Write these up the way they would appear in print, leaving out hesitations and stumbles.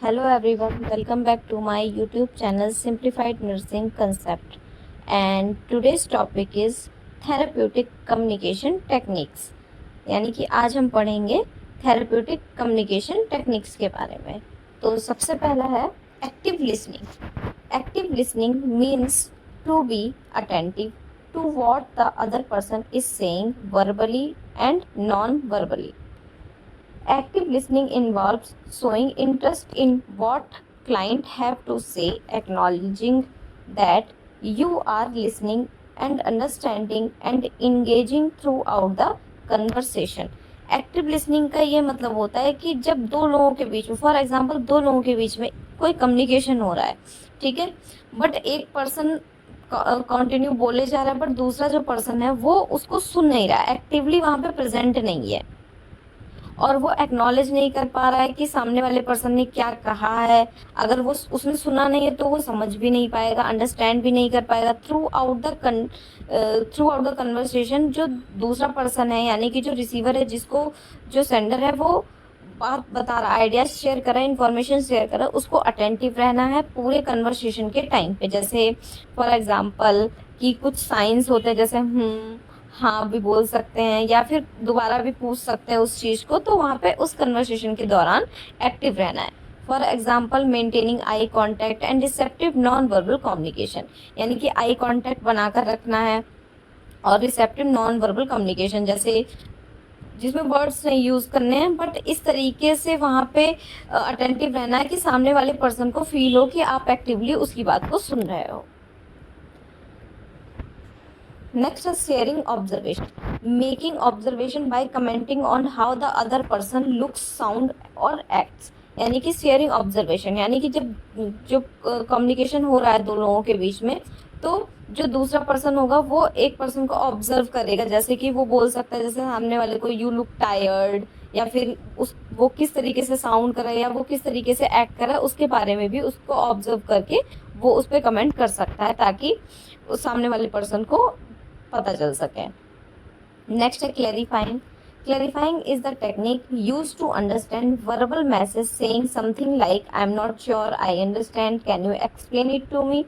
Hello everyone, welcome back to my YouTube channel Simplified Nursing Concept. And today's topic is Therapeutic Communication Techniques. यानी कि आज हम पढ़ेंगे therapeutic communication techniques के बारे में। तो सबसे पहला है active listening. Active listening means to be attentive to what the other person is saying verbally and non verbally. Active listening involves showing interest in what client have to say, acknowledging that you are listening and understanding and engaging throughout the conversation. Active listening का ये मतलब होता है कि जब दो लोगों के बीच में, फॉर एग्जांपल दो लोगों के बीच में कोई कम्युनिकेशन हो रहा है, ठीक है, बट एक पर्सन कंटिन्यू बोले जा रहा है बट दूसरा जो पर्सन है वो उसको सुन नहीं रहा है, एक्टिवली वहां पे प्रेजेंट नहीं है और वो एक्नॉलेज नहीं कर पा रहा है कि सामने वाले पर्सन ने क्या कहा है। अगर वो उसने सुना नहीं है तो वो समझ भी नहीं पाएगा, अंडरस्टैंड भी नहीं कर पाएगा। थ्रू आउट द कन्वर्सेशन जो दूसरा पर्सन है यानी कि जो रिसीवर है, जिसको जो सेंडर है वो बात बता रहा है, आइडियाज शेयर कर रहा है, इन्फॉर्मेशन शेयर कर रहा है, उसको अटेंटिव रहना है पूरे कन्वर्सेशन के टाइम पे। जैसे फॉर एग्जाम्पल कि कुछ साइंस होते हैं, जैसे हाँ भी बोल सकते हैं या फिर दोबारा भी पूछ सकते हैं उस चीज़ को, तो वहाँ पे उस कन्वर्सेशन के दौरान एक्टिव रहना है। For example maintaining eye contact and receptive non verbal communication, यानी कि आई कॉन्टैक्ट बनाकर रखना है और रिसेप्टिव नॉन वर्बल कम्युनिकेशन जैसे जिसमें वर्ड्स नहीं यूज करने हैं बट इस तरीके से वहाँ पे अटेंटिव रहना है कि सामने वाले पर्सन को फील हो कि आप एक्टिवली उसकी बात को सुन रहे हो। Next is sharing observation. Making observation by commenting on how the other person looks, sound or acts. यानी कि शेयरिंग ऑब्जर्वेशन, यानी कि जब कम्युनिकेशन हो रहा है दो लोगों के बीच में, तो जो दूसरा पर्सन होगा वो एक पर्सन को ऑब्जर्व करेगा। जैसे कि वो बोल सकता है, जैसे सामने वाले को यू लुक टायर्ड, या फिर वो किस तरीके से साउंड कर रहा है या वो किस तरीके से एक्ट कर रहा है, उसके बारे में भी उसको ऑब्जर्व करके वो उस पर कमेंट कर सकता है ताकि उस सामने वाले पर्सन को पता चल सके। नेक्स्ट है clarifying. Clarifying is the technique use to understand verbal message saying something like I am not sure, I understand, can you explain it to me.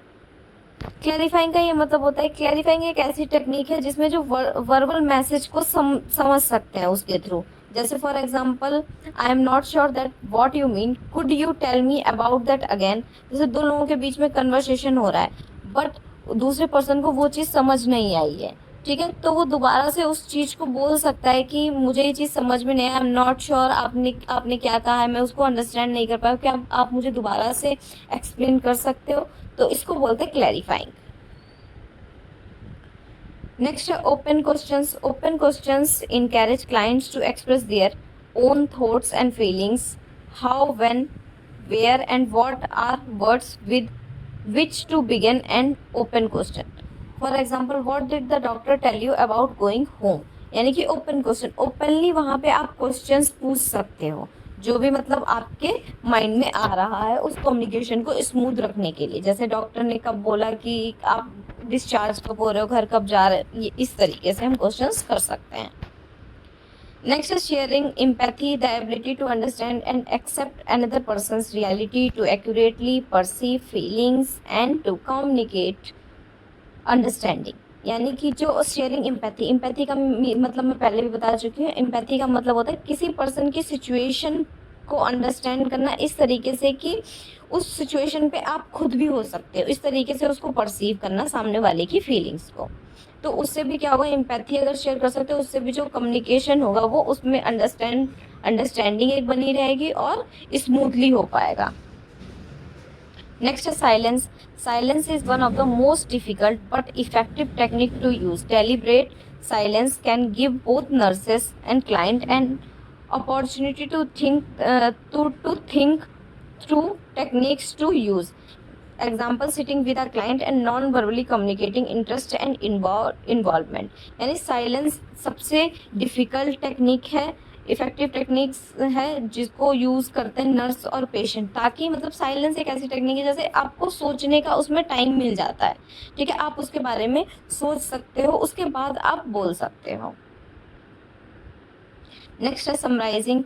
Clarifying का ये मतलब होता है, क्लैरिफाइंग एक ऐसी टेक्निक है जिसमें जो वर्बल मैसेज को समझ सकते हैं उसके थ्रू। जैसे for example I am not sure that what you mean, could you tell me about that again. जैसे दो लोगों के बीच में कन्वर्सेशन हो रहा है बट दूसरे पर्सन को वो चीज़ समझ नहीं आई है, ठीक है, तो वो दोबारा से उस चीज़ को बोल सकता है कि मुझे ये चीज़ समझ में नहीं है, आई एम नॉट श्योर, आपने क्या कहा है, मैं उसको अंडरस्टैंड नहीं कर पाया, क्या आप मुझे दोबारा से एक्सप्लेन कर सकते हो। तो इसको बोलते हैं क्लैरिफाइंग। नेक्स्ट है open questions. Open questions encourage clients to express their own thoughts and feelings. How, when, where and what are words with which to begin an open question. For example, what did the doctor tell you about going home? यानी कि open question, openly वहाँ पे आप questions पूछ सकते हो जो भी मतलब आपके माइंड में आ रहा है उस कम्युनिकेशन को स्मूथ रखने के लिए। जैसे डॉक्टर ने कब बोला कि आप डिस्चार्ज कब हो रहे हो, घर कब जा रहे हो, इस तरीके से हम क्वेश्चंस कर सकते हैं। Next is sharing empathy, the ability to understand and accept another person's reality, to accurately perceive feelings and to communicate understanding. यानी कि जो शेयरिंग एम्पैथी का मतलब मैं पहले भी बता चुकी हूँ। एम्पैथी का मतलब होता है किसी पर्सन की सिचुएशन को अंडरस्टैंड करना इस तरीके से कि उस सिचुएशन पे आप खुद भी हो सकते हो, इस तरीके से उसको परसीव करना सामने वाले की फीलिंग्स को। तो उससे भी क्या होगा, एम्पैथी अगर शेयर कर सकते हो उससे भी जो कम्युनिकेशन होगा वो उसमें अंडरस्टैंडिंग एक बनी रहेगी और स्मूथली हो पाएगा। नेक्स्ट है silence. Silence is one of the most difficult but effective technique to use. Deliberate silence can give both nurses and client an opportunity to think through techniques to use. Example, sitting with a client and non-verbally communicating interest and involvement. यानी silence सबसे difficult technique है, effective techniques है जिसको use करते हैं nurse और patient, ताकि मतलब साइलेंस एक ऐसी टेक्निक है जैसे आपको सोचने का उसमें टाइम मिल जाता है, ठीक है, आप उसके बारे में सोच सकते हो, उसके बाद आप बोल सकते हो। नेक्स्ट है summarising.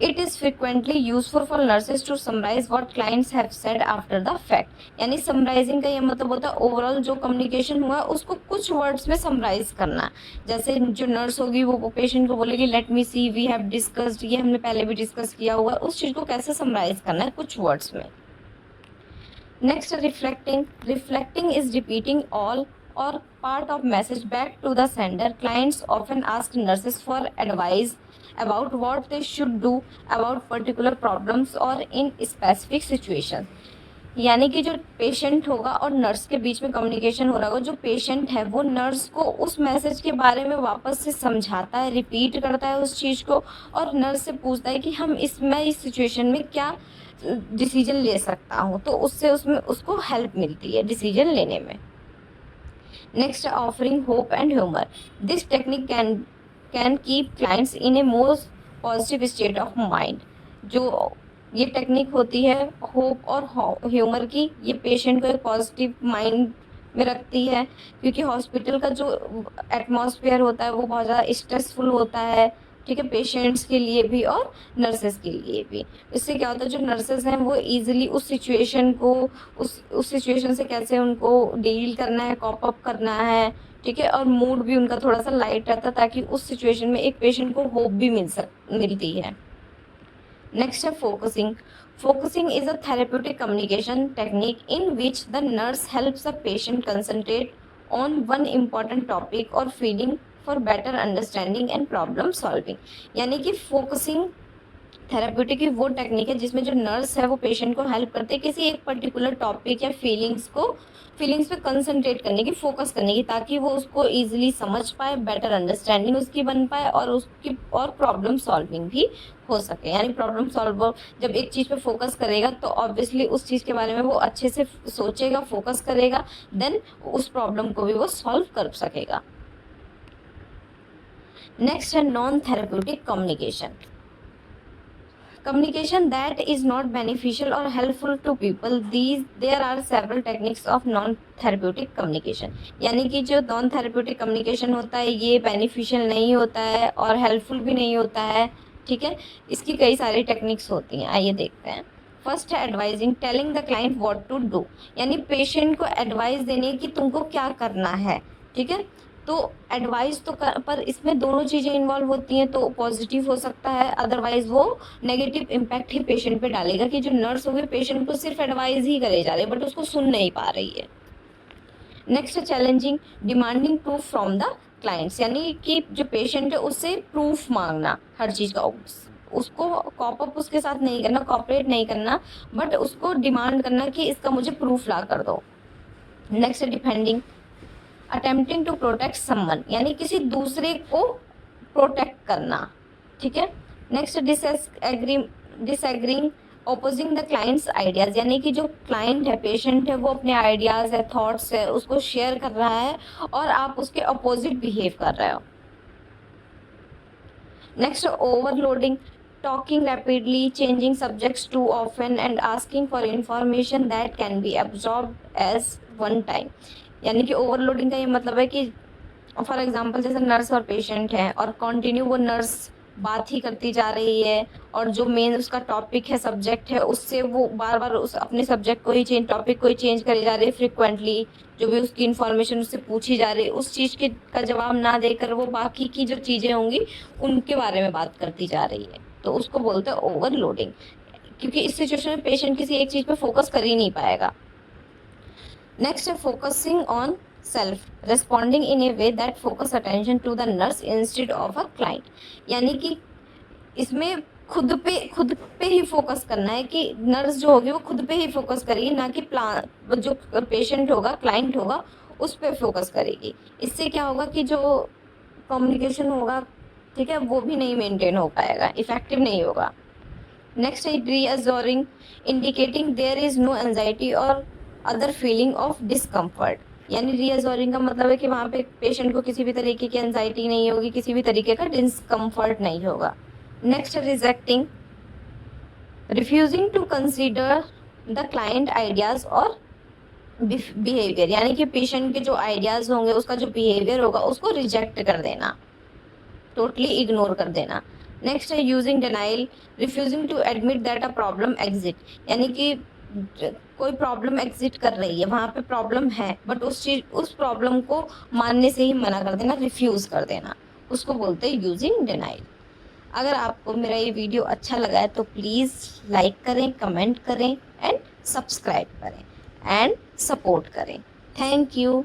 It is frequently useful for nurses to summarise what clients have said after the fact. यानी समराइजिंग का ये मतलब होता है ओवरऑल जो कम्युनिकेशन हुआ उसको कुछ वर्ड्स में समराइज करना। जैसे जो नर्स होगी वो पेशेंट को बोलेगी let me see we have discussed, ये हमने पहले भी डिस्कस किया हुआ, उस चीज़ को कैसे समराइज करना है कुछ वर्ड्स में। Next reflecting is repeating all or part of message back to the sender. Clients often ask nurses for advice about what they should do about particular problems or in specific situations. यानी कि जो patient होगा और nurse के बीच में communication हो रहा होगा, जो पेशेंट है वो नर्स को उस मैसेज के बारे में वापस से समझाता है, रिपीट करता है उस चीज़ को, और नर्स से पूछता है कि हम इस सिचुएशन में क्या डिसीजन ले सकता हूँ, तो उससे उसमें उसको हेल्प मिलती है डिसीजन लेने में। Next, offering hope and humor. This technique can keep clients in a more positive state of mind. जो ये टेक्निक होती है होप और ह्यूमर की, ये पेशेंट को एक पॉजिटिव माइंड में रखती है, क्योंकि हॉस्पिटल का जो एटमॉस्फेयर होता है वो बहुत ज़्यादा स्ट्रेसफुल होता है, ठीक है, पेशेंट्स के लिए भी और नर्सेज के लिए भी। इससे क्या होता है, जो नर्सेज हैं वो इजीली उस सिचुएशन को उस सिचुएशन से कैसे उनको डील करना है, कॉप अप करना है, ठीक है, और मूड भी उनका थोड़ा सा लाइट रहता है ताकि उस सिचुएशन में एक पेशेंट को होप भी मिलती है। नेक्स्ट है focusing. Focusing is a therapeutic communication technique in which the nurse helps a patient concentrate on one important topic और feeling for better understanding and problem solving. यानी कि फोकसिंग थेरेप्यूटिक की वो टेक्निक है जिसमें जो नर्स है वो पेशेंट को हेल्प करते हैं किसी एक पर्टिकुलर टॉपिक या फीलिंग्स पे कंसंट्रेट करने की, फोकस करने की, ताकि वो उसको ईजिली समझ पाए, बेटर अंडरस्टैंडिंग उसकी बन पाए और प्रॉब्लम सॉल्विंग भी हो सके। यानी प्रॉब्लम सॉल्वर जब एक चीज़ पे फोकस करेगा तो ऑब्वियसली उस चीज़ के बारे में वो अच्छे से सोचेगा, फोकस करेगा, देन उस प्रॉब्लम को भी वो सॉल्व कर सकेगा। नेक्स्ट है non therapeutic communication. Communication that is not beneficial or helpful to people. There are several techniques of non-therapeutic communication. यानी कि जो non-therapeutic communication होता है ये beneficial नहीं होता है और helpful भी नहीं होता है, ठीक है, इसकी कई सारी टेक्निक्स होती हैं, आइए देखते हैं। फर्स्ट है advising, telling the client what to do. यानी पेशेंट को एडवाइस देने की तुमको क्या करना है, ठीक है, तो एडवाइस तो पर इसमें दोनों चीज़ें इन्वॉल्व होती हैं, तो पॉजिटिव हो सकता है, अदरवाइज वो नेगेटिव इम्पैक्ट ही पेशेंट पे डालेगा कि जो नर्स होगी पेशेंट को सिर्फ एडवाइस ही करे जा रही है बट उसको सुन नहीं पा रही है। नेक्स्ट है challenging, demanding proof from the clients. यानी कि जो पेशेंट है उससे प्रूफ मांगना हर चीज़ का, उसको कॉप अप उसके साथ नहीं करना, कॉपरेट नहीं करना, बट उसको डिमांड करना कि इसका मुझे प्रूफ ला कर दो। नेक्स्ट है defending, attempting to protect someone, यानी किसी दूसरे को प्रोटेक्ट करना, ठीक है। Next disagreeing, opposing the clients ideas, यानी कि जो क्लाइंट है, पेशेंट है, वो अपने आइडियाज है, थॉट्स है, उसको शेयर कर रहा है और आप उसके अपोजिट बिहेव कर रहे हो। Next overloading, talking rapidly, changing subjects too often and asking for information that can be absorbed as one time। यानी कि ओवरलोडिंग का ये मतलब है कि फॉर एग्जांपल जैसे नर्स और पेशेंट है और कंटिन्यू वो नर्स बात ही करती जा रही है और जो मेन उसका टॉपिक है, सब्जेक्ट है, उससे वो बार बार उस अपने सब्जेक्ट को ही टॉपिक को ही चेंज करे जा रही है फ्रिक्वेंटली, जो भी उसकी इन्फॉर्मेशन उससे पूछी जा रही है उस चीज़ के का जवाब ना देकर वो बाकी की जो चीज़ें होंगी उनके बारे में बात करती जा रही है, तो उसको बोलते हैं ओवरलोडिंग, क्योंकि इस सिचुएशन में पेशेंट किसी एक चीज़ पे फोकस कर ही नहीं पाएगा। नेक्स्ट है focusing on self, responding in a way that focus attention to the nurse instead of a client. यानी कि इसमें खुद पे ही फोकस करना है कि नर्स जो होगी वो खुद पे ही फोकस करेगी, ना कि जो पेशेंट होगा, क्लाइंट होगा, उस पर फोकस करेगी। इससे क्या होगा कि जो कम्युनिकेशन होगा, ठीक है, वो भी नहीं मेंटेन हो पाएगा, इफेक्टिव नहीं होगा। नेक्स्ट है reassuring, indicating there is no anxiety और अदर फीलिंग ऑफ डिस्कम्फर्ट। यानी रीअश्योरिंग का मतलब है कि वहाँ पे पेशेंट को किसी भी तरीके की एंजाइटी नहीं होगी, किसी भी तरीके का डिस्कम्फर्ट नहीं होगा। Next rejecting, refusing to consider the client ideas और बिहेवियर। यानी कि पेशेंट के जो आइडियाज होंगे, उसका जो बिहेवियर होगा उसको रिजेक्ट कर देना, टोटली इग्नोर कर देना। नेक्स्ट है using denial, refusing to admit that a problem exist, यानी कि कोई प्रॉब्लम एग्जिट कर रही है, वहाँ पे प्रॉब्लम है बट उस प्रॉब्लम को मानने से ही मना कर देना, रिफ्यूज कर देना, उसको बोलते हैं यूजिंग डिनाइल। अगर आपको मेरा ये वीडियो अच्छा लगा है तो प्लीज़ लाइक करें, कमेंट करें एंड सब्सक्राइब करें एंड सपोर्ट करें। Thank you.